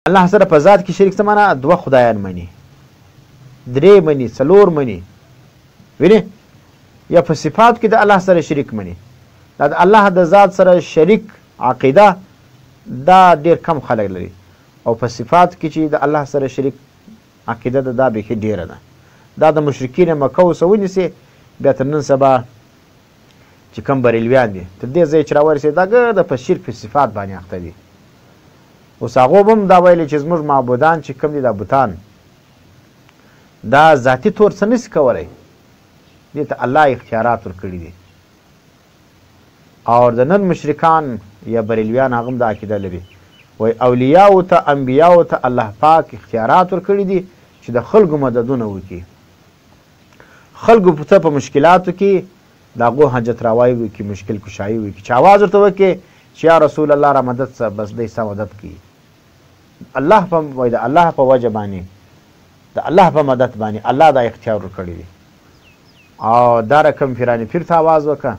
الله سره په ذات کې شریک څه معنا؟ دوه خدایان مني، درې مني، څلور مني، وینې؟ یا په صفات کې د الله سره شریک مني. دا د الله د ذات سره شریک عقیده دا ډېر کم خلک لري، او په صفات کې چې د الله سره شریک عقیده ده دا بیخي ډېره ده. دا د مشرکین مکه اوسه ونیسې، بیا تر نن سبا چې کوم بریلویان دي تر دې ځای چې راورسېد دا ګرده په شرک په صفات باندې اخته دي. اوس هغو به هم دا ویلي چې زموږ معبودان چې کوم دي دا بوتان دا ذاتي طور څه نسي کولی، دې ته الله اختیارات ورکړي دي. او د نن مشرکان یا بریلویان هغه هم دا عقیده لري، وایي اولیاو ته انبیاو ته الله پاک اختیارات ورکړي دي چې د خلکو مددونه وکړي، خلکو ته په مشکلاتو کې د هغو حاجت راوایي وکړي، مشکل کشایي وکړي، چې آواز ورته وکړي چې یا رسول الله را مدد څه، بس دی ستا مدد کوي. الله په وایي د الله په وجه باندې د الله په مدد باندې الله دا اختیار ورکړی دی. او دا رقم پیراني پیر ته آواز وکړه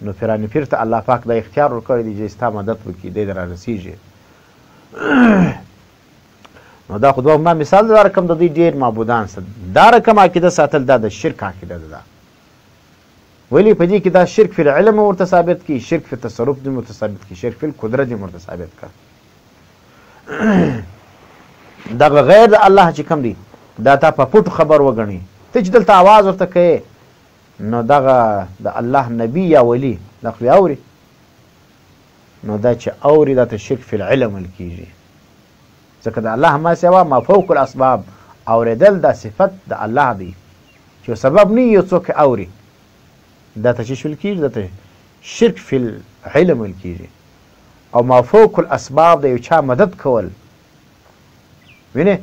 نو پیراني پیر ته الله پاک دا اختیار ورکړی دی چې ستا مدد وکړي، دی در رسیږي. نو دا خو دوه ما مثال دا رقم د دوی ډېر معبودان سته. دا رقم عقیده ساتل دا د شرک عقیده ده. ولی په دې کې دا شرک فی العلم ورته ثابت کی، شرک فی تصرف دې ورته ثابت کی، شرک فی القدرت دې ورته ثابت کړه. دغه غیر د الله چې کوم دی دا تا په پټو خبر وګڼي، ته چې دلته آواز ورته کوې نو دغه د الله نبی یا ولی دا خو اوري، نو دا چې اوري دا ته شرک فی العلم ویل کېږي. ځکه د الله ما سوا ما فوق الاسباب اورېدل دا صفت د الله دی چې سبب نه یو څوک اوري، دا ته چې ویل کېږي دا ته شرک فی العلم ویل کېږي. او ما فوق الاسباب د یو چا مدد کول، وینې؟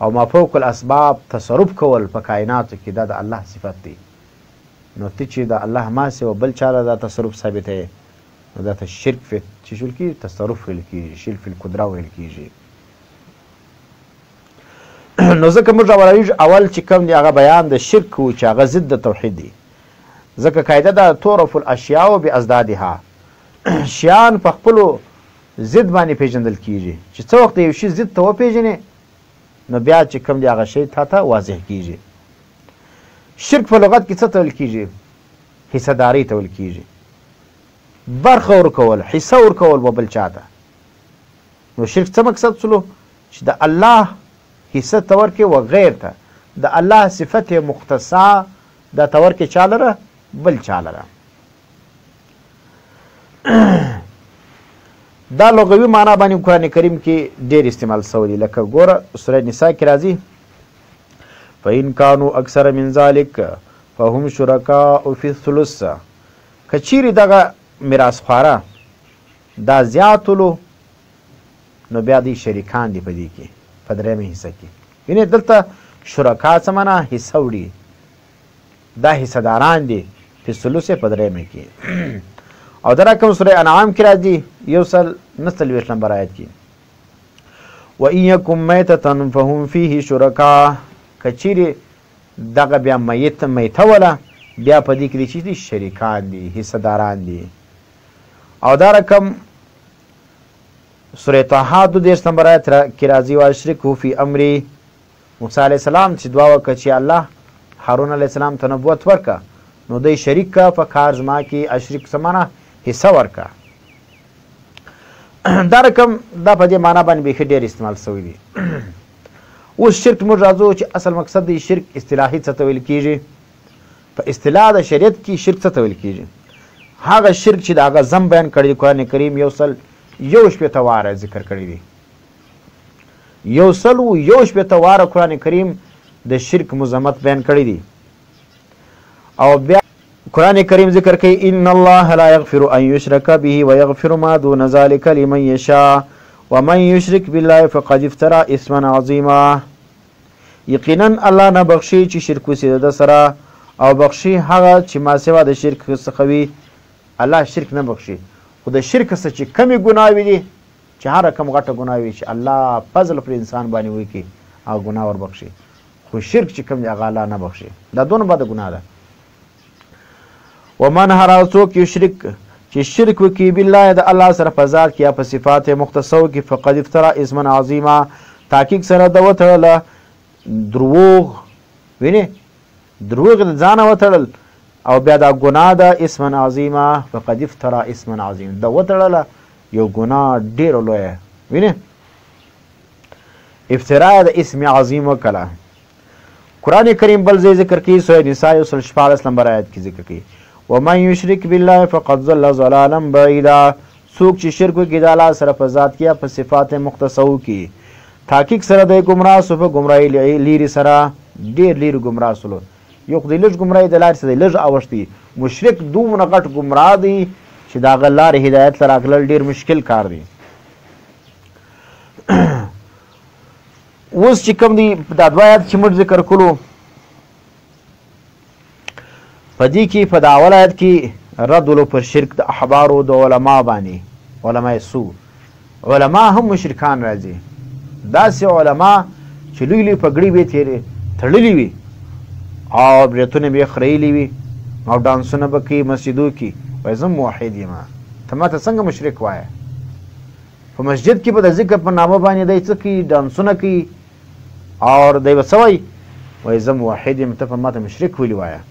او ما فوق الاسباب تصرف کول په کائناتو کې دا د الله صفت دی. نو ته چې د الله ما سوا بل چا دا تصرف ثابتوي نو دا ته شرک فی چې ویل کېږي تصرف ویل کېږي، شرک فی القدره ویل کېږي. نو ځکه موږ راوړو اول چې کوم دی هغه بیان د شرک و چې هغه ضد د توحید دی. ځکه قاعده ده تعرف الاشیاء بازدادها، شیان په خپلو ضد باندې پیژندل کېږي. چې څه وخت یو شي ضد ته وپېژنې نو بیا چې کوم دی هغه شی تا ته واضح کېږي. شرک په لغت کې څه ته ویل کېږي؟ حصه داري ته ویل کېږي، برخه ورکول، حصه ورکول به بل چا ته. نو شرک څه مقصد سلو؟ چې د الله حصه ته ورکړې و غیر ته، د الله صفت مختصه دا ته ورکړې چا لره؟ بل چا لره. دا لغوي معنا باندې قرآن کریم کې ډېر استعمال شوی دی. لکه ګوره سوره نساء کې راځي فإن كانوا أكثر من ذلك فهم شركاء في الثلث. که چیرې دغه میراث خواره دا زیاتولو نو بیا دوی شریکان دي په دې کې په درېیمه حصه کې. یعنې دلته شرکا څه معنا؟ حصه وړي، دا حصه داران دي په ثلث په درېیمه کې. او دا رقم سوره انعام کې راځي 149 نمبر آیت کې وإن یکن میتة فهم فیه شرکا. که چیرې دغه بیا میته وله بیا په دې کې دي چې دي شریکان دي، حصه داران دي. او دا رقم سوره طه 22 نمبر آیت کې راځي واشرکه فی امری. موسی علیه السلام چې دعا وکړه چې الله هارون علیه السلام ته نبوت ورکړه نو دی شریک کا په کار زما کې، اشرک څه معنا؟ حصه ورکړه. دا رقم دا په دې معنا باندې بیخي ډېر استعمال شوی دی. اوس شرک موږ راځو چې اصل مقصد دی شرک اصطلاحي څه ته ویل کېږي؟ په اصطلاح د شریعت کې شرک څه ته ویل کېږي؟ هغه شرک چې د هغه ذم بیان کړی دی قرآن کریم 161 واره ذکر کړی دی. 161 واره قرآن کریم د شرک مذمت بیان کړی دی. او بیا قرآن کریم ذکر کوي ان الله لا یغفر ان یشرک به ویغفر ما دون ذلك لمن یشاء ومن یشرک بالله فقد افترى اثما عظیما. یقینا الله نه بخشي چې شرک وسي د سره، او بخشي هغه چې ما سوا د شرک څخه وي. الله شرک نه بخشي، خو د شرک څخه چې کمې ګناوې دي، چې هر رقم غټه ګناه وي چې الله فضل پر انسان باندې وکړي او ګناه ور بخشي، خو شرک چې کوم دی هغه الله نه بخشي. دا دونه بده ګناه ده. ومن هر څوک یشرک چې چې شرک وکړي بالله د الله سره په ذات کې یا په صفات مختصو کې فقد افترا اسما عظیما تحقیق سره د وتړله دروغ وینې دروغ د ځانه وتړل او بیا دا ګناه ده اسما عظیما فقد افترا اسما عظیما د وتړله یو ګناه ډېره لویه وینې افترا د اسم عظیم وکړه قرآن کریم بل ځای ذکر کوي سورة نساء 114 نمبر آیت کې ذکر کوي ومن یشرک بالله فقد ضل ضلالا بعیدا څوک چې شرک وکړي د الله سره په ذات کې یا په صفات مختصو کې تحقیق سره د ګمراه سو په ګمراهي لیرې سره ډېر لیرې ګمراه سلو یو خو د لږ ګمراهي د لارې څخه لږ اوښتي مشرک دومره غټ ګمراه دی چې د هغه لارې هدایت ته راغلل ډېر مشکل کار دی اوس چې کوم دی دا دوه آیات چې موږ ذکر کړو په دې کې په دا اول آیت کې رد ولو پر شرک د احبارو د علما باندې علماء سو علما هم مشرکان راځي داسې علما چې لوی لوی پګړۍ به یې تړلي وي او برېتونه به یې خریلي وي او ډانسونه به کوي مسجدو کې وایي زه موحد یم ته ماته څنګه مشرک وایه په مسجد کې به د ذکر په نامه باندې دی څه کوي ډانسونه کوي او دی به څه وایي وایي زه موحد یم ته په ماته مشرک ولې وایه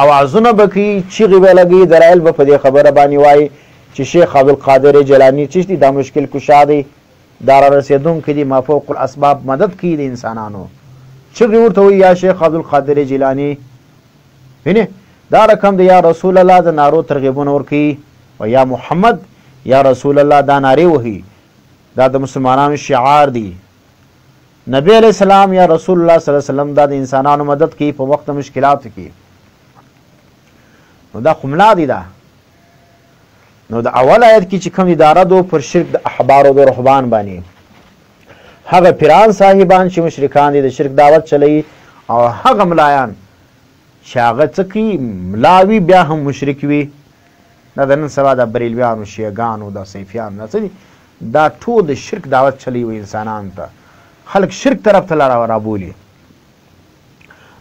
اوازونه به کوي چیغې به لګوي درایل به په دې خبره باندې وایي چې شیخ عبدالقادر جیلاني چې دی دا مشکل کشا دی دا را رسېدونکی دی ما فوق الاسباب مدد کوي د انسانانو چیغې ورته وایي یا شیخ عبدالقادر جیلاني وینې دا رقم دی یا رسول الله د نارو ترغیبونه ورکوي و یا محمد یا رسول الله دا نارې وهي دا د مسلمانانو شعار دی نبی علیہ السلام یا رسول الله صلی الله علیه وسلم دا د انسانانو مدد کوي په وخت مشکلاتو کې نو دا خملا دی دا نو د اول آیت کې چې کوم دی دا رد پر شرک د احبارو د رهبان باندې هغه پیران صاحبان چې مشرکان دي د شرک دعوت چلی او هغه ملایان چې هغه څه کوي ملا وي بیا هم مشرک وي دا د نن سبا د بریلویانو شیعګانو د سیفیانو دا څه دي دا ټول د شرک دعوت چلی وي انسانانو ته خلک شرک طرف ته رابولي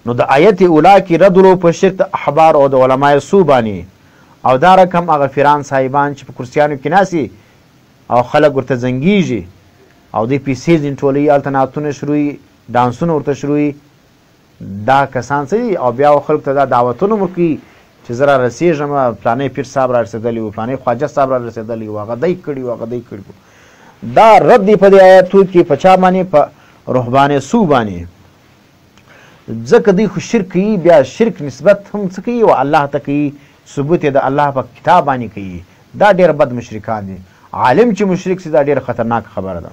نو د آیت اولا کې رد ولو په شرک د احبار او د علماء سو باندې او دا رقم هغه فیران صاحبان چې په کرسیانو کې ناسي او خلک ورته زنګیږي او دوی پیسې ځینې ټولوي هلته نعتونه شروعي ډانسونه ورته شروعي دا کسان څه دي او بیا خلکو ته دا دعوتونه ورکوي چې زه را رسېږم پلانی پیر صاحب را رسېدلی و پلانی خواجه صاحب را رسېدلی و هغه دی کړي و هغه دی کړي و دا رد دی په دې آیاتو کې په چا باندې په رهبان سو باندې ځکه دوی خو شرک کوي بیا شرک نسبت هم څه کوي او الله ته کوي ثبوت یې د الله په کتاب باندې کوي دا ډېر بد مشرکان دي عالم چې مشرک سي دا ډېره خطرناک خبره ده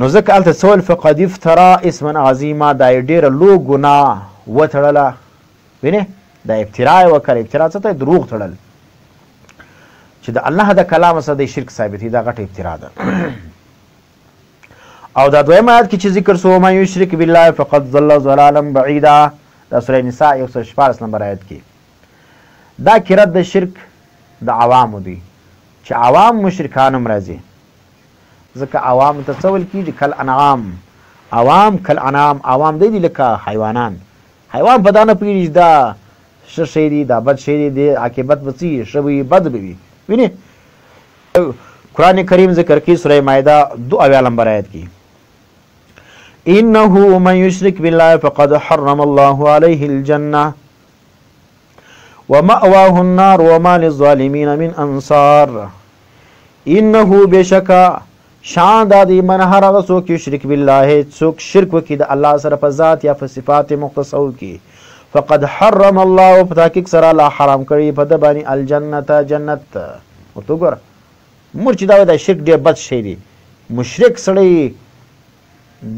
نو ځکه هلته څه ویل فقد افترا اسما عظیما دا یې ډېره لو ګناه وتړله وینې دا ابترا یې وکړه ابترا څه ته دروغ تړل چې د الله د کلام سره د شرک ثابتي دا غټه ابترا ده او دا دویم آیت کې چې ذکر سو من یشرک بالله فقد ضل ضلالا بعیدا دا سوره نساء 114 نمبر آیت کې دا کې رد د شرک د عوامو دی چې عوام مشرکان هم راځي ځکه عوام ته څه ویل کېږي کل انعام عوام کل انعام عوام دی لکه حیوانان حیوان په دا نه پوهېږي دا ښه شی دی دا بد شی دی د عاقبت به څه ښه به وي بد به وي وینې قرآن کریم ذکر کی سورہ مائدہ 2 نمبر آیت کی انه من یشرک بالله فقد حرم الله علیه الجنہ ومأواه النار وما للظالمین من انصار انه بشکا شان دادی من هر هغه څوک یشرک بالله څوک شرک وکړي د الله سره په ذات یا په صفات مختصو کې فقد حرم الله په تحقیق سره الله حرام کړي په د باندې الجنة جنت ورته ګوره مور چې دا د شرک ډېر بد شی دی مشرک سړی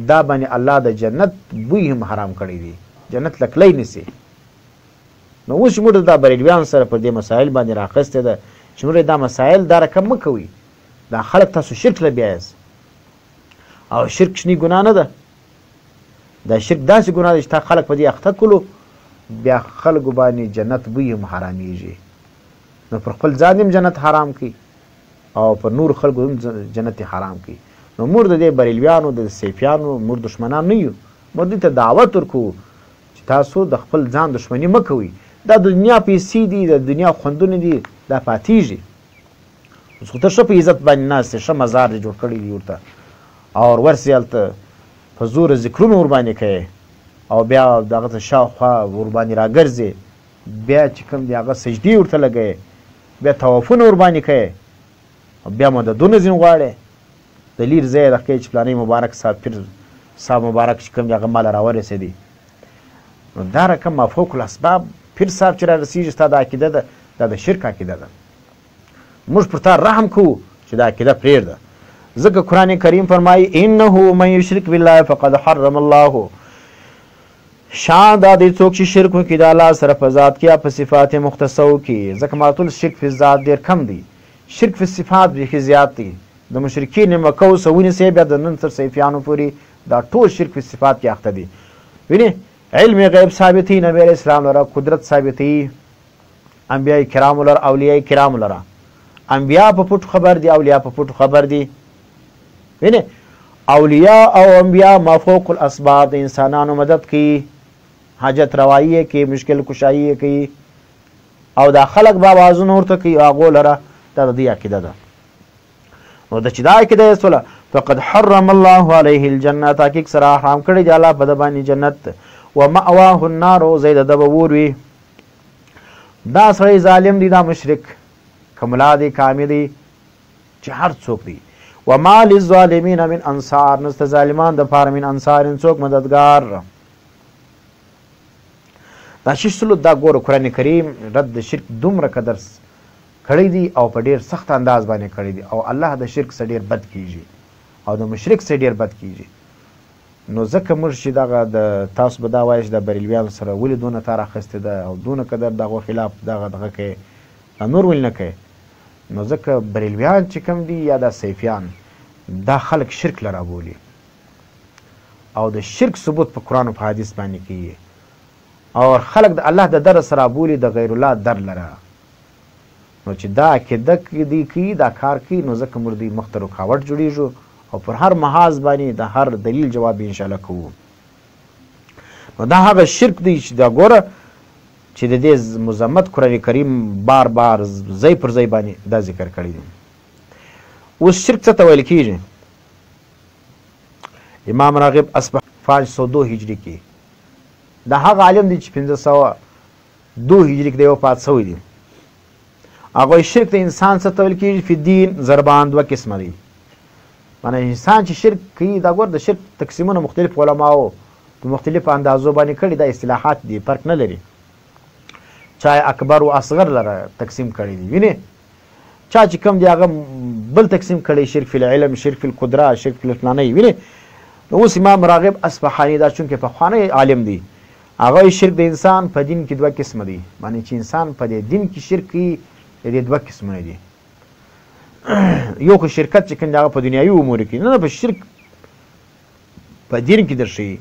دا باندې الله د جنت بوی هم حرام کړی دی جنت لکلی نیسي نو اوس موږ دا بریلویان سره په دې مسایل باندې راخسته ده چې موږ دا مسایل دا رقم مه کوئ دا خلک تاسو شرک له بیایاست او شرک شنی ګناه نه ده دا شرک داسې ګناه ده چې تا خلک په دې اخته کړو بیا خلکو باندې جنت بوی هم حرامېږي نو پر خپل ځان هم جنت حرام کړي او پر نور خلکو هم جنت حرام کړي نو موږ د دې بریلویانو د سیفیانو موږ دشمنان نه یو موږ دوی ته دعوت ورکوو چې تاسو د خپل ځان دشمني مه کوئ دا د دنیا پیسې دي، د دنیا خوندونه دي، دا پاتېږي. اوس خو ته ښه په عزت باندې ناست یې، ښه مزار دې جوړ کړی دي ورته، او ورسې هلته په زوره ذکرونه ورباندې کوې، او بیا دغه ته شاوخوا ورباندې راګرځې، بیا چې کوم دی هغه سجدې ورته لګوې، بیا طوافونه ورباندې کوې، بیا مددونه ځینې غواړې، د لیر ځای یې دغه کوې چې فلانی مبارک صاحب پیر صاحب مبارک چې کوم دی هغه ماله راورسېدی. نو دا رقم مفوق الاسباب پیر صاحب چې را رسېږي ستا دا عقیده ده، دا د شرک عقیده ده. موږ پر تا رحم کوو چې دا عقیده پرېږده، ځکه قرآن کریم فرمایي انه من یشرک بالله فقد حرم الله، شان دا دی څوک چې شرک وکړي د الله سره په ذات کې یا په صفات مختصه وکړي. ځکه ماتل شرک فی ذات ډېر کم دی، شرک فی صفات بیخي زیات دی. د مشرکین مکه اوس ونیسئ بیا د نن تر صیفیانو پورې دا ټول شرک فی صفات کې اخته دي. وینې علم غیب ثابتوي، نبی علیه اسلام لره قدرت ثابتوي، انبیاء کرامو لره، اولیاء کرامو لره. انبیاء په پټو خبر دي، اولیاء په پټو خبر دي. وینې اولیاء او انبیاء مفوق الاسباب د انسانانو مدد کوي، حاجت روایی یې کوي، مشکل کشایي یې کوي، او دا خلق به آوازونه ورته کوي، هغو لره دا د دوی عقیده ده. نو د چې دا عقیده یې سوله فقد حرم الله علیه الجنه، تحقیق سره حرام کړی دی الله په ده باندې جنت، ومأواه النار، ځای د ده به اور وي. دا سړی ظالم دی، دا مشرک، که ملا دی کامې دی چې هر څوک دی. وما للظالمین من انصار، نسته ظالمان دپاره من انصار څوک مددګار. دا شش سلو دا ګوره قرآن کریم رد د شرک دومره قدر کړی دی او په ډېر سخت انداز باندې کړی دی، او الله د شرک څخه ډېر بد کیږي او د مشرک څخه ډېر بد کیږي. نو ځکه موږ چې دغه د تاسو به دا وایئ چې د بریلویانو سره ولې دونه تار اخیستې ده او دونه قدر دغو خلاف دغه کوې، نور ولې نه کوې؟ نو ځکه بریلویان چې کوم دي یا دا سیفیان، دا خلک شرک له رابولي، او د شرک ثبوت په قرآن او په حدیث باندې کوي، او خلک د الله د در سره رابولي د غیر الله در لره. نو چې دا عقیده دی کوي، دا کار کوي، نو ځکه موږ دوی مخ ته رکاوټ جوړېږو، او پر هر محاذ باندې د هر دلیل جواب انشاءالله کوو. نو دا هغه شرک دی چې دا ګوره چې د دې مذمت قرآن کریم بار بار ځای پر ځای باندې دا ذکر کړی دی. اوس شرک څه ته ویل کېږي؟ امام راغب اصبح 502 هجري کې دا هغه عالم دی چې 502 هجري کې دی وفات شوی دی. هغوی شرک د انسان څه ته ویل کېږي؟ فی الدین ضربان دوه قسمه دی. معنی انسان چې شرک کوي، دا ګوره د شرک تقسیمونه مختلف علماو په مختلفو اندازو باندې کړي، دا اصطلاحات دي، فرق نه لري. چا اکبر و اصغر لره تقسیم کړی دي. وینې چا چې کوم دی هغه بل تقسیم کړی، شرک فی العلم، شرک فی القدره، شرک فی الفلانی. وینې نو اوس امام راغب اصفهاني دا چونکې پخوانی عالم دی، هغه شرک د انسان په دین کې دوه قسمه دی. معنی چې انسان په دې دین کې شرک کوي، د دې دوه قسمونه دي. یو خو شرکت چې کوم دی هغه په دنیایي امورو کې، نه په شرک په دین کې درښیي.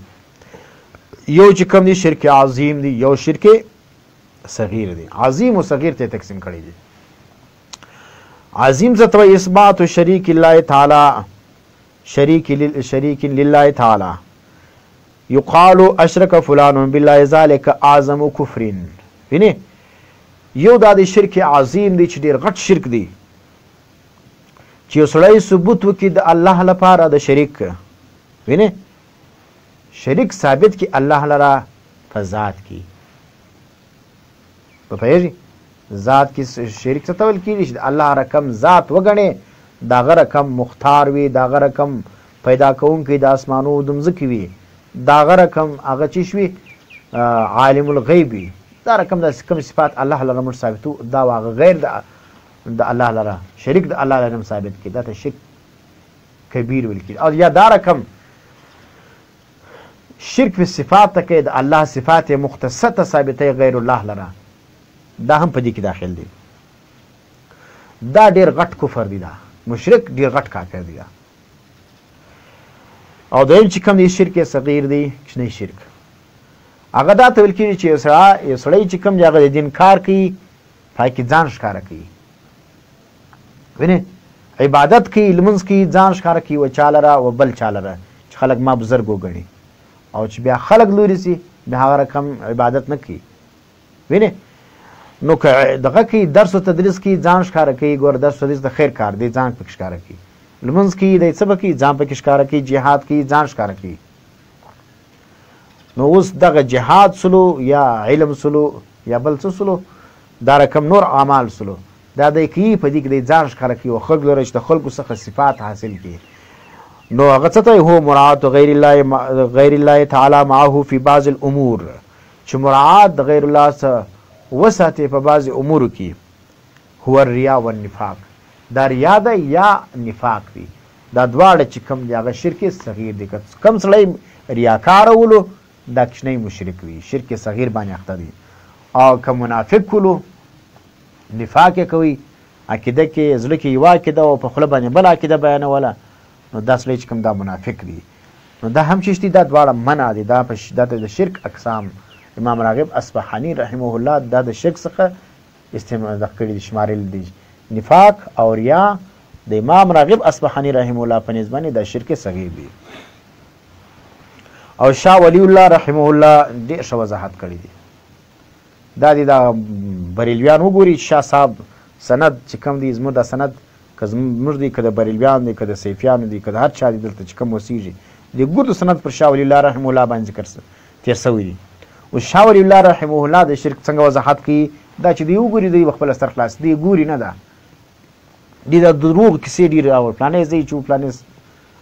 یو چې کوم دی شرک عظیم دی، یو شرک صغیر دی. عظیم و صغیر ته تقسیم کړی دی. عظیم څه ته وایي؟ اثبات شریک الله تعالی، شریک لله تعالی، یقال اشرک فلان بالله ذلک اعظم کفر. وینې یو دا د شرک عظیم دی چې ډېر غټ شرک دی، چې یو سړی ثبوت وکړي د الله لپاره د شریک. وینې شریک ثابت کړي الله لره په ذات کې، په پوهېږي ذات کې شریک څه ته ویل کېږي؟ چې د الله رقم ذات وګڼې، د هغه رقم مختار وي، د هغه رقم پیدا کوونکی د اسمانو د مځکې وي، د هغه رقم هغه څه وي عالم الغیب وي، دا رقم د کوم صفات الله لره موږ ثابتو، دا هغه غیر د الله لره شریک د الله لره ثابت کړي، دا ته شرک کبیر ویل کېږي. او یا دا رقم شرک په صفات ته کوي، د الله صفات مختصه ته ثابتوي غیر الله لره، دا هم په دې کې داخل دی. دا ډېر غټ کفر دی، دا مشرک ډېر غټ کافر دی. او دویم چې کوم دی شرک صغیر دی، کوچنی شرک، هغه دا ته ویل کېږي چې یو سړی چې کوم دی هغه د دین کار کوي، پای کې ځان ښکاره کوي. وینې عبادت کوي، لمونځ کوي، ځان ښکاره کوي و چا لره و بل چا لره، چې خلک ما بزرګ وګڼي، او چې بیا خلک لوري سي بیا هغه رقم عبادت نه کوي. وینې نو که دغه کوي درس و تدریس کوي ځان ښکاره کوي. ګوره درس و تدریس د خیر کار دی، ځان پکې ښکاره کوي. لمونځ کوي دی څه به کوي؟ ځان پکې ښکاره کوي. جهاد کوي ځان ښکاره کوي. نو اوس دغه جهاد سلو یا علم سلو یا بل څه سلو، دا رقم نور اعمال سلو، دا دی کوي په دې کې دی ځان ښکاره کوي او خلق لره چې د خلکو څخه صفات حاصل کړي. نو هغه څه ته هو مراعات غیر الله تعالی معه فی بعض الامور، چې مراعات د غیر الله څخه وساتې په بعض امورو کې. هو الریا والنفاق، دا ریا ده یا نفاق دی. دا دواړه چې کوم دی هغه شرک صغیر دی. کم سړی ریاکار ولو دا کوچنی مشرک وي، شرک صغیر باندې اخته دی. او که منافق ولو نفاق یې کوي، عقیده کې زړه کې یوه عقیده او په خوله باندې بله عقیده بیانوله، نو دا سړی چې کوم دا منافق دی. نو دا هم چې دي دا دواړه منع دي. دا د شرک اقسام امام راغب اصفهاني رحمه الله دا د شرک څخه استعمال کړي دي، شمارل دي. نفاق او ریا د امام راغب اصفهاني رحمه الله په نسبت باندې دا شرک صغیر دی. او شاه ولی الله رحمه الله ډېر ښه وضاحت کړی دی. دا دی دا بریلویان وګوري شاه صاحب سند چې کوم دی زموږ دا سند که زموږ دی که د بریلویان دی که د سیفیانو دی که د هر چا دی دلته چې کوم اوسېږي د ګردو سند پر شاه ولی الله رحمه الله باندې ذکر تېر سوی دی. اوس شاه ولی الله رحمه الله د شرک څنګه وضاحت کوي، دا چې دی وګوري دی خپل ستر خلاص دی ګوري نه ده، دی د دروغ کیسې ډېرې راوړ. پلانی ځای چې پلانی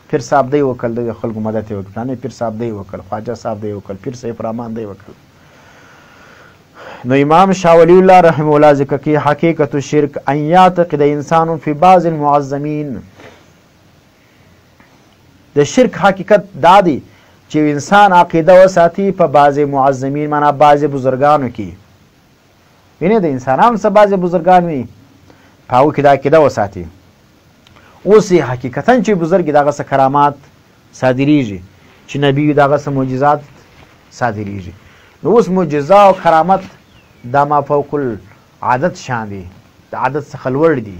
پیر صاحب دی وکړل، د خلکو مدد یې وکړ، پلانی پیر صاحب دی وکړل، خواجه صاحب دی وکړل، پیر سیف رحمان دی وکړل. نو امام شاه ولی الله رحمه الله ذکر کوي حقیقت الشرک ان یعتقد انسان فی بعض المعظمین. د شرک حقیقت دا دی چې انسان عقیده وساتي په بعض معظمین، معنا بعض بزرګانو کې. یعنې د انسانانو څخه بعض بزرګان وي په هغو کې د عقیده وساتي. اوس یې حقیقتا چې بزرګ دغه څه کرامات صادریږي، چې نبي دغه څه معجزات صادریږي. نو اوس معجزه او کرامت دا ما فوق العادت شان دي، د عادت څخه لوړ دي.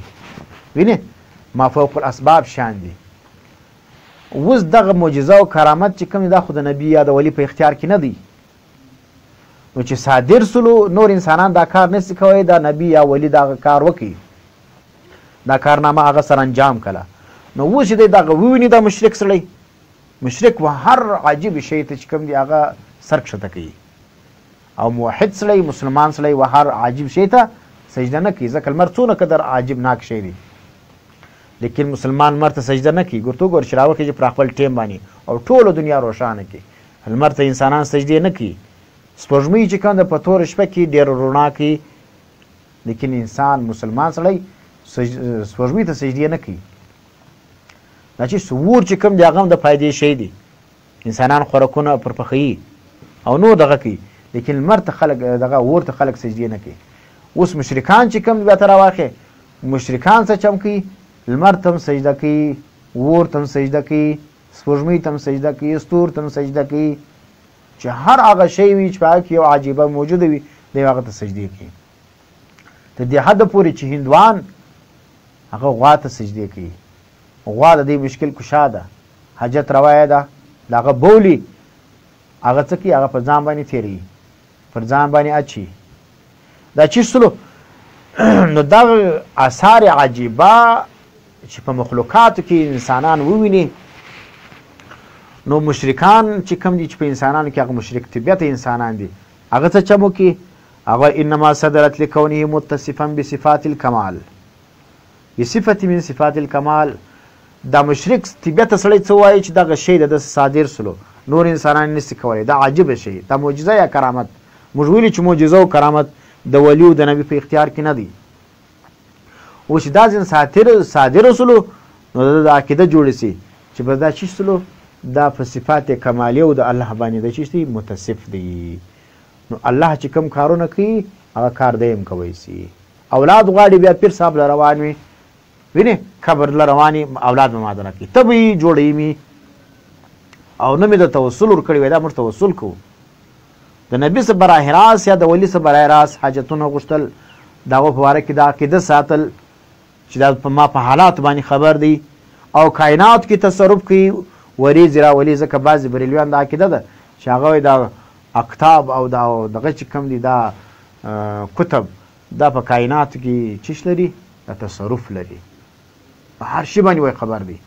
وینې ما فوق الاسباب شان دي. اوس دغه معجزه او کرامت چې کوم دا خو د نبي یا د ولی په اختیار کې نه دی. نو چې صادر سلو نور انسانان دا کار نشي کوی، دا نبي یا ولی دا کار وکړي، دا کارنامه هغه سره انجام کړه. نو اوس چې دی دغه وویني دا مشرک سړی، مشرک و هر عجیب شی ته چې کوم دی هغه سر کښته کوي. او موحد سړی مسلمان سړی و هر عجیب شی ته سجده نه کوي، ځکه لمر څونه قدر عجیب ناک شی دی. لیکن مسلمان لمر ته سجده نه کوي. ګورته ګور چې راوکړي چې پر خپل ټیم باندې او ټوله دنیا روښانه کړي. لمر ته انسانان سجدې نه کوي. سپوږمۍ چې کوم د په تور شپه کې ډېره رڼا کوي، لیکن انسان مسلمان سړی سپوږمۍ ته سجدې نه کوي. دا چې سور چې کوم دی هغه هم د فایدې شی دی. انسانان خوراکونه پر پخوي او نور دغه کوي، لیکن لمر ته خلک دغه اور ته خلک سجدې نه کوي. اوس مشرکان چې کوم بیا ته راواخې، مشرکان څه چم کوي؟ لمر ته هم سجده کوي، اور ته هم سجده کوي، سپوږمۍ ته هم سجده کوي، ستور ته هم سجده کوي. چې هر هغه شی وي چې په هغه کې یو عجیبه موجوده وي دی هغه ته سجدې کوي. تر دې حده پورې چې هندوان هغه غوا ته سجدې کوي. غوا د دې مشکل کشا ده، حاجت روا ده، د هغه بولي هغه څه کوي؟ هغه په ځان باندې تېروي، پر ځان باندې اچي. دا چې سلو نو دغه اثار عجیبه چې په مخلوقاتو کې انسانان وویني، نو مشرکان چې کوم دي چې په انسانانو کې هغه مشرک طبیعت انسانان دي، هغه څه چمو کې هغه انما صدرت لکونه متصفا بصفات الکمال، بصفت من صفات الکمال. دا مشرک طبیعت سړی څه وایي چې دغه شی د صادر سلو نور انسانان نشي کولی، دا عجیبه شی، دا معجزه یا کرامت. موږ ویلي چې معجزه او کرامت د ولی او د نبي په اختیار کې نه دي. او چې دا ځین صادر سلو نو د عقیده جوړ سي چې بس دا چې سلو دا په صفات کمالیه او د الله باندې د چی متصف دی. نو الله چې کوم کارونه کوي هغه کار دیم کوي سي. اولاد غواړي بیا پیر صاحب له روان وي، وینې قبر له رواني اولاد به ماده نه کوي، ته به یې جوړوي مې او نه مې د توسل ورکړی وای، دا موږ توسل کوو. د نبي څخه براه راست یا د ولي څخه براه راست حاجتونه غوښتل، د هغو په باره کې د عقیده ساتل چې دا په ما په حالات باندې خبر دی او کائنات کې تصرف کوي. وریځ راولي، ځکه بعضې بریلویان د عقیده ده چې هغه وایي دا اکتاب او دا دغه چې کوم دي دا کتب دا په کائناتو کې چیش لري دا تصرف لري په هر شي باندې وای خبر دی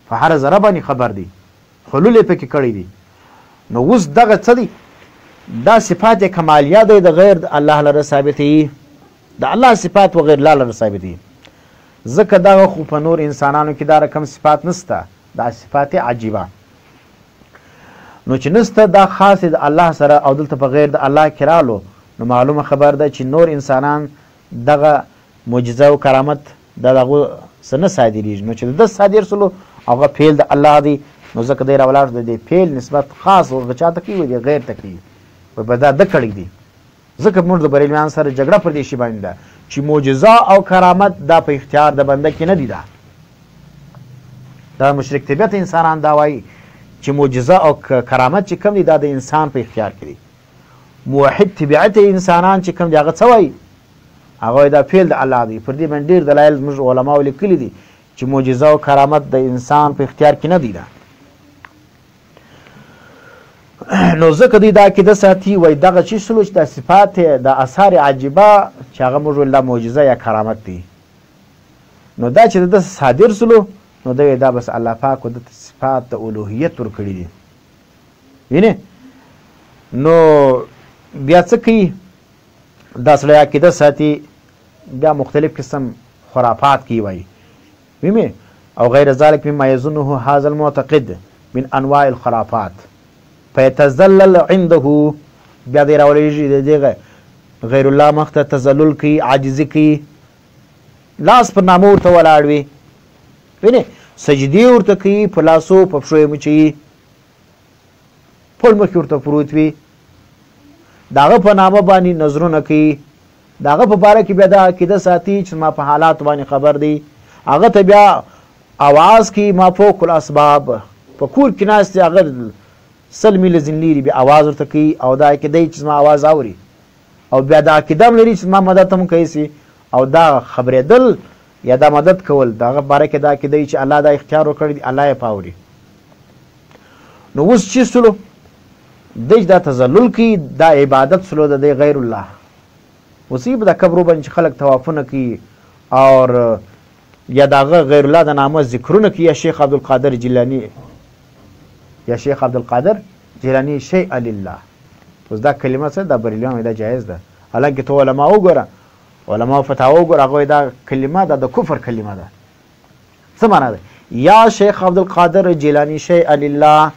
په هر ذره باندې خبر دی حلول یې پکې کړی دي نو اوس دغه څه دی دا صفات کمالیه دی د غیر الله لره ثابتې د الله صفات و غیر الله لره ثابتې ځکه دغه خو په نور انسانانو کې دا رقم صفات نسته دا صفات عجیبه نو چې نسته دا خاص د الله سره او دلته په غیر د الله کې رالو نو معلومه خبر ده چې نور انسانان دغه معجزه او کرامت د دغه څه نه صادریږي نو چې د صادر سلو هغه فعل د الله دی نو ځکه دی راولاړ د دې فعل نسبت خاص ورته چاته کوي دی غیر ته کوي و به دا د کړی دی ځکه موږ د بریلویان سره جګړه پر دې شی باندې ده چې معجزه او کرامت دا په اختیار د بنده کې نه دي دا مشرک طبیعت انسانان دا وایي چې معجزه او کرامت چې کوم دي دا د انسان په اختیار کې دي موحد طبیعت انسانان چې کوم دي هغه څه وایي هغه دا فعل د الله دی پر دې باندې ډېر دلایل موږ علماو لیکلي دي چې معجزه او کرامت د انسان په اختیار کې نه دي نو ځکه دوی دا عقیده ساتي وایي دغه چې سلو چې دا صفات د اثار عجیبه چې هغه موږ ویل دا معجزه یا کرامت دی نو دا چې د صادر سلو نو دا بس الله پاک د صفات د الوهیت ورکړي دي وینې نو بیا څه کوي دا سړی عقیده ساتي بیا مختلف قسم خرافات کوي وایي وینې او غیر ذلك مما يظنه هذا المعتقد من انواع الخرافات فيتذلل عنده بیا دی راولیږي د دغه غیر الله مخ ته تذلل کوي عاجزي کوي لاس پر نامه ورته ولاړ وي وینې سجدې ورته کوي په لاسو په پښو یې مچوي پړ مخکې ورته پروت وي د هغه په نامه باندې نظرونه کوي د هغه په باره کې بیا دا عقیده ساتي چې ما په حالات باندې خبر دی هغه ته بیا اواز کوي ما فوق الاسباب په کور کې ناست دی هغه سل میله ځین لري بیا اواز ورته کوي او دا عقیده چې زما اواز اوري او بیا دا عقیده هم لري چې زما مدد هم کوي سي او دا خبرېدل یا دا مدد کول د هغه باره کې دا عقیده چې الله دا اختیار وکړی دی الله یې پاوري نو اوس چې سلو دی دا تذلل کوي دا عبادت سلو د دی غیر الله اوس یې به د قبرو باندې چې خلک طوافونه کوي او یا د هغه غیر الله د نامه ذکرونه کوي یا شیخ عبدالقادر جیلاني یا شیخ عبدالقادر جیلانی شیء لله اوس دا کلمه څه دا بریلویان دا جایز ده حالانکه تو علما وګوره علما فتاوا وګوره هغه دا کلمه دا د کفر کلمه ده څه معنا ده یا شیخ عبدالقادر جیلانی شیء لله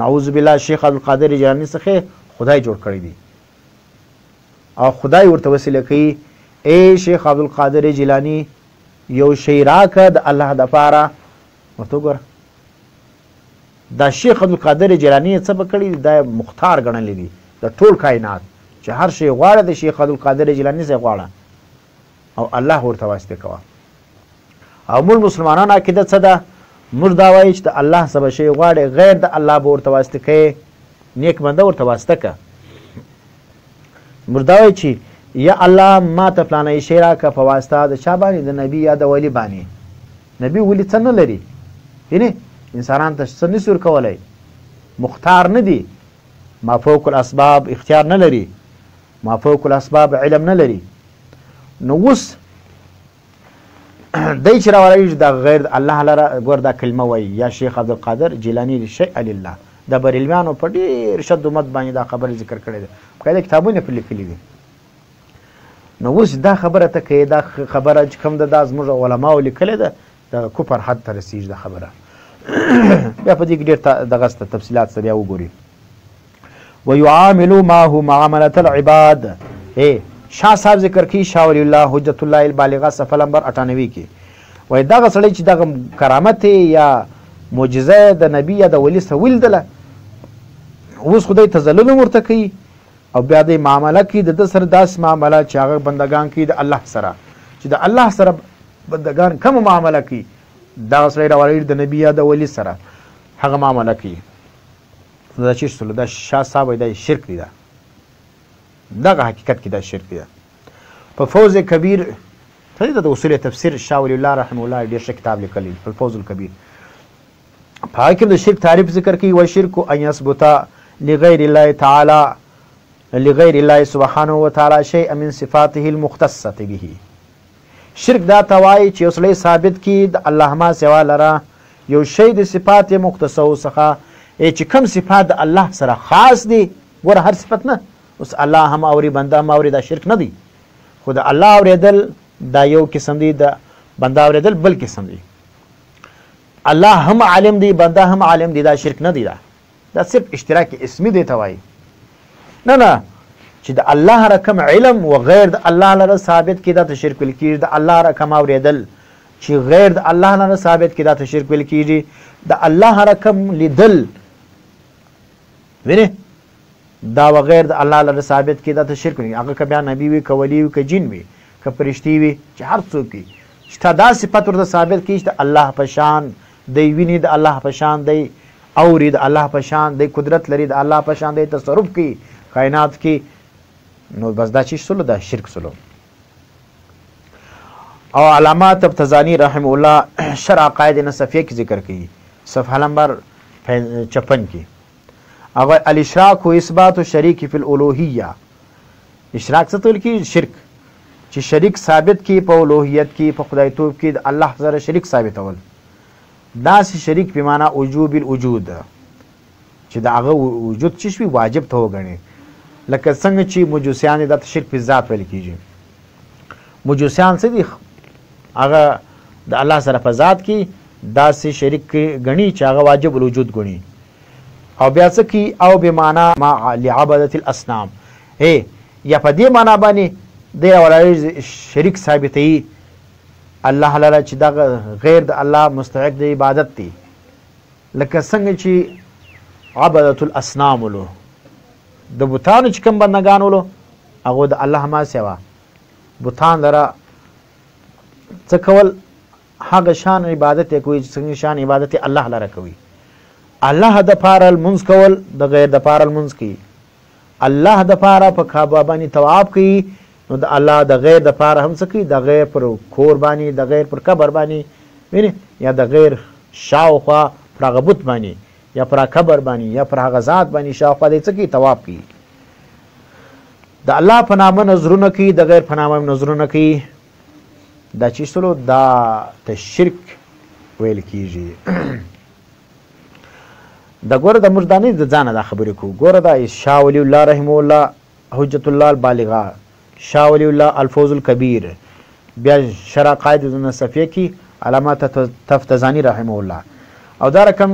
نعوذ بالله شیخ عبدالقادر جیلانی څخه خدای جوړ کړی دی او خدای ورته وسیله کوي ای شیخ عبدالقادر جیلانی یو شی راکه د الله د پاره ورته وګوره دا شیخ عبدالقادر جیلانی څه به کړي دا مختار ګڼلی دي د ټول کائنات چې هر شی غواړه د شیخ عبدالقادر جیلانی څخه غواړه او الله ورته واسطه کوه او موږ مسلمانان عقیده څه ده موږ دا وایو چې د الله څه به شی غواړي غیر د الله به ورته واسطه کوي نیک بنده ورته واسطه که موږ دا وایو چې یا الله ما ته فلانی شی راکړه په واسطه د چا باندې د نبي یا د ولی باندې نبي ولی څه نه لري یعنې انسانان ته څه نشي ورکولی مختار نه دي ما فوق الاسباب اختیار نه لري ما فوق الاسباب علم نه لري نو اوس دی چې راولاړېږي دا غیر الله لره ګور دا کلمه وایي یا شیخ عبدالقادر جیلانی شیء لله د بریلویانو په ډېر شد امت باندې دا خبره ذکر کړې ده باقاعده کتابونه پرې لیکلي دي نو اوس دا خبره ته کوي دا خبره چې کوم ده دا زموږ علماو لیکلې ده د کفر حد ته رسېږي دا خبره بیا په دې کې ډېر دغه تفصیلات سره بیا وګوري ويعاملوا معه معامله العباد شاه صاحب ذکر کوي شاه ولی الله حجت الله البالغه صفحه نمبر 98 کې وایي دغه سړی چې دغه کرامت یا معجزه د نبي یا د ولی څه ولیدله اوس خدای تذلل ورته کوي او بیا د معامله کوي د ده سره داسې معامله چې هغه بندګان کوي د الله سره چې د الله سره بندګان کومه معامله کوي دغه سړی راولاړېږي د نبي یا د ولی سره هغه معامله کوي دا چې سلو دا شاه صاحب دا شرک دی دغه حقیقت کې دا شرک دی په فوز کبیر ته د اصول تفسیر شاه ولی الله رحمه الله ډېر ښه کتاب لیکلی په الفوز الکبیر په هغه کې د شرک تعریف ذکر کوي و شرک ان یثبت لغیر الله تعالی لغیر الله سبحانه وتعالی شیئا من صفاته المختصة به. شرک دا ته وایي چې یو سړی ثابت کړي د الله ما سوا لره یو شی د صفات مختصو څخه چې کوم صفات د الله سره خاص دي. ګوره هر صفت نه، اوس الله هم اوري بنده هم اوري، دا شرک نه دی. خو د الله اوریدل دا یو قسم دی، د بنده اوریدل بل قسم دی. الله هم عالم دی بنده هم عالم دی، دا شرک نه دی. دا صرف اشتراک اسمی دی ته وایي. نه چې د الله رقم علم و غیر د الله لره ثابت کړي دا ته شرک ویل کېږي. د الله رقم اوریدل چې غیر د الله لره ثابت کړي دا ته شرک ویل کېږي. د الله رقم لیدل وینې دا وغیر د الله لره ثابت کړي دا ته شرک ویل کېږي. هغه که بیا نبي وي که ولی وي که جن وي که فرشتي وي چې هر څوک وي چې تا دا صفت ورته ثابت کړي چې د الله په شان دی، ویني د الله په شان دی، اوري د الله په شان دی، قدرت لري د الله په شان دی، تصرف کوي کائنات کې، نو بس دا چی سلو دا شرک سلو. او علامه تبتزانی رحمه الله شرع عقاید نصفیه کی ذکر کی صفحه نمبر 56 کی. او الاشراک و اثبات شریک فی الالوهیه. اشراک څه ته ویل کی؟ شرک چې شریک ثابت کی په الوهیت کی، په خدای توب کی د الله سره شریک ثابتول. دا سی شریک په معنا وجوب الوجود، چې دا هغه وجود چې شوی واجب ته وګڼي. لکه څنګه چې مجوسیان د شرک په ذات ویل کیږي. مجوسیان څه دي؟ هغه د الله سره په ذات کې داسې شریک غني چې هغه واجب الوجود غني. او بیا څه کی؟ او به معنا ما لعبادت الاصنام، یا په دې معنا باندې د ولای شریک ثابتوي الله لره چې دا غیر د الله مستحق د عبادت دی. لکه څنګه چې عبادت الاصنام ولو د بوتانو چې کوم بندګان ولو هغه د الله ما سوا بوتان لره څه کول؟ هغه شان عبادت کوي چې څنګه شان عبادت الله لره کوي. الله د پاره المنځ کول د غیر د پاره المنځ کوي. الله د پاره په کعبه باندې طواف کوي، نو د الله د غیر د پاره هم څه کوي؟ د غیر پر کور باندې، د غیر پر قبر باندې، ویني، یا د غیر شاوخوا پر هغه بت باندې یا پر قبر باندې یا پر هغه ذات باندې شاوخوا دی څه کوي؟ طواف کوي. د الله په نامه نظرونه کوي، د غیر په نامه نظرونه کوي. دا چې سلو دا ته شرک ویل کیږي. د ګوره د مردانې د ځانه دا خبرې کوو. ګوره دا شاه ولی الله رحمه الله حجت الله البالغه، شاه ولی الله الفوز الکبیر، بیا شرع عقاید نصفیه کی علامه تفتزانی رحمه الله. او دا رقم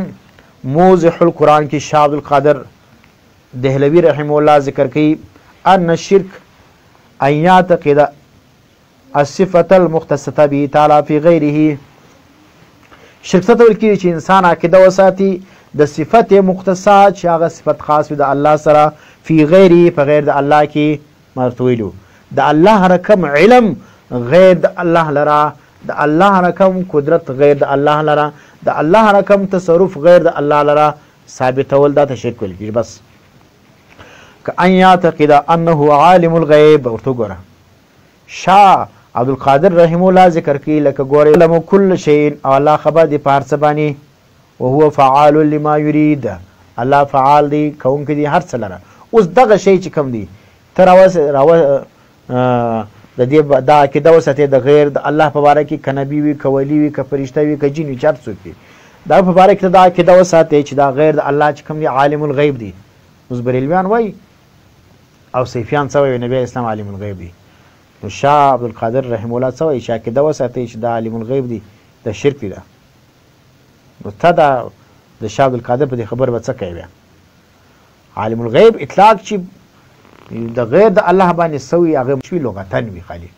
موضح القرآن کی شاه عبدالقادر دهلوی رحمه الله ذکر کی ان الشرک ان یعتقد الصفة المختصة به تعالی فی غیره. شرک څه ته ویل کیږي؟ چې انسان عقیده وساتي د صفت مختصه چې هغه صفت خاص وي د الله سره، فی غیره په غیر د الله کې مرته ویلو. د الله رقم علم غیر د الله لره، د الله رقم قدرت غیر د الله لره، د الله رقم تصرف غیر د الله لره ثابتول دا ته شرک ویل کیږي. بس کأن یعتقد انه عالم الغیب. ورته ګوره شاه عبدالقادر رحمه الله ذکر کی لکه ګوره علم کل شیء، او الله خبر دی په هر څه باندې، وهو فعال لما يريد. الله فعال دی، کوونکی دی هر څه لره. اوس دغه شی چې کوم دی ته د دې دا عقیده وساتې د غیر د الله په باره کې، که نبي وي که ولی وي که فرشته وي که جن وي چې هر څوک وي، دا په باره کې دا عقیده وساتې چې دا غیر د الله چې کوم دی عالم الغیب دی. اوس بریلویان وایي او سیفیان څه وایي؟ نبي اسلام عالم الغیب دی. نو شاه عبدالقادر رحمه الله څه وایي؟ چې عقیده وساتې چې دا عالم الغیب دی، دا شرک دی. نو ته دا د شاه عبدالقادر په دې خبر به څه کوي؟ بیا عالم الغیب اطلاق چې د غیر د الله باندې سوی هغه شوي لغتن وي، خالي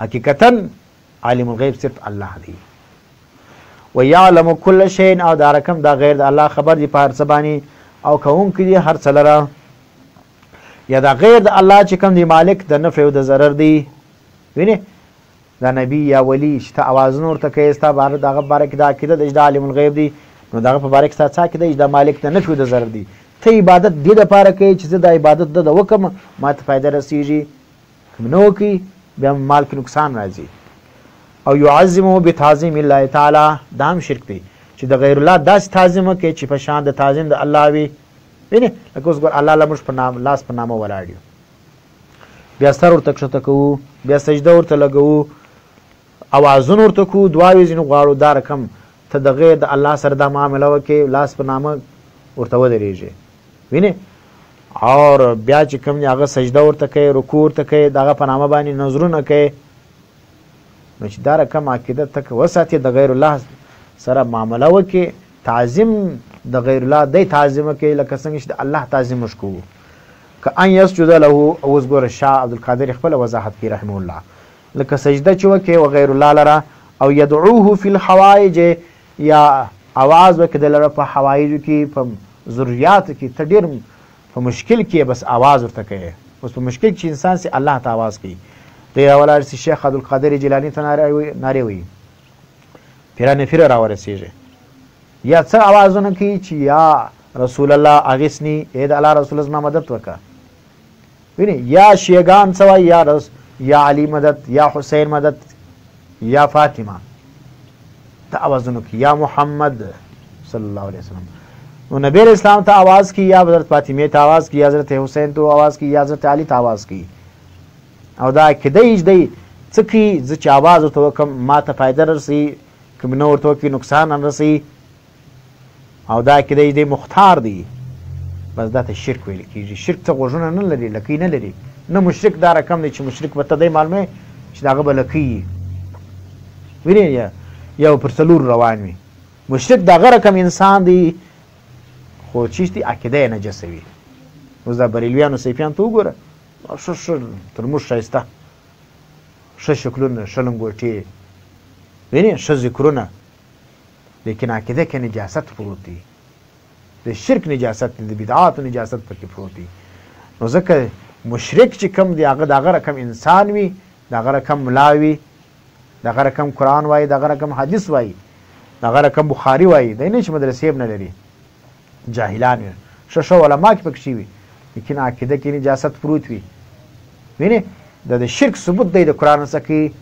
حقیقتا عالم الغیب صرف الله دی. و یعلم کل شیء، او دا رقم دا غیر د الله خبر دی په هر څه باندې، او کوونکی دی هر څه لره. یا دا غیر د الله چې کوم دی مالک د نفع او د ضرر دی. وینې دا نبی یا ولی چې ته اوازونه ورته کوې ستا باره د هغه باره کې دا عقیده ده چې دا عالم الغیب دی، نو د هغه په باره کې ستا څه عقیده ده چې دا مالک د نفع او د ضرر دی. ته عبادت دې دپاره کوې چې زه دا عبادت د وکړم ما ته فایده رسېږي، که نه وکړي بیا مال کې نقصان راځي. او یعظمه بتعظیم الله تعالی، دا هم شرک دی چې د غیر الله داسې تعظیم وکړي چې په شان د تعظیم د الله وي. وینې لکه اوس ګور الله له موږ په لاس په نامه ولاړ یو، بیا سر ورته کښته کوو، بیا سجده ورته لګوو، اوازونه ورته کوو، دعاوې ځینې غواړو، دا رقم ته د غیر د الله سره دا معامله وکړې، لاس په نامه ورته ودرېږي، وینې. اور بیا چې کوم دی هغه سجده ورته کوي، رکوع ورته کوي، د هغه په نامه باندې نظرونه کوي. نو چې دا رقم عقیده ته وساتې، د غیر الله سره معامله وکړي، تعظیم د غیر الله دی تعظیم وکړي لکه څنګه چې د الله تعظیم موږ کوو. که ان یسجد له، اوس ګوره شاه عبدالقادر خپله وضاحت کوي رحمه الله، لکه سجده چې وکړي و غیر الله لره، او یدعوه فی الحوایج، یا اواز وکړي د لره په حوایجو کې، په ضروریاتو کې، ته ډېر په مشکل کې بس आवाज ورته کوي. اوس په مشکل کې انسان سي الله ته आवाज کوي، دی راولاړ سي شیخ عبدالقادر جیلاني ته نارې وایي، پیران فیره راورسېږي، یا څه आवाजونه کوي چې یا رسول الله اغیثني، ای د الله رسول زما مدد وکړه، وینې، یا شیګان څه وایي، یا علي مدد، یا حسین مدد، یا فاطمه، دا आवाजونه کوي، یا محمد صلی الله علیه وسلم. نو نبی اسلام ته आवाज کی، یا حضرت فاطمه ته आवाज کی، یا حضرت حسین ته आवाज کی، یا حضرت علی ته आवाज کی. او دا عقیده یې دی څه کوي، زه چې आवाज ورته وکړم ما ته فایده رسي، که مې نه ورته وکړي نقصان هم رسي. او دا عقیده یې دی مختار دی، بس دا ته شرک ویل کېږي. شرک څه غوږونه نه لري، لکۍ نه لري. نه مشرک دا رقم دی چې مشرک به ته دی معلومې چې د هغه به لکۍ وینې، یا پر څلور روان وي. مشرک د هغه رقم انسان دی خو چیش دی عقیده یې نجسه وي. اوس دا بریلویانو سیفیان ته وګوره، ښه تر موږ ښایسته، ښه شکلونه، ښه لنګوټې، وینې، ښه ذکرونه، لیکن عقیده کې نجاست پروت دی، د شرک نجاست دی، د بدعاتو نجاست پکې پروت دی. نو ځکه مشرک چې کوم دی هغه د هغه رقم انسان وي، د هغه رقم ملا وي، د هغه رقم قرآن وایي، د هغه رقم حدیث وایي، د هغه رقم بخاري وایي، دی نه چې مدرسې هم نه لري، جاهلان وي، ښه علما کې پکې وي، لیکن عقیده کې نجاست پروت وي. وینې، د شرک ثبوت دی د قرآن څخه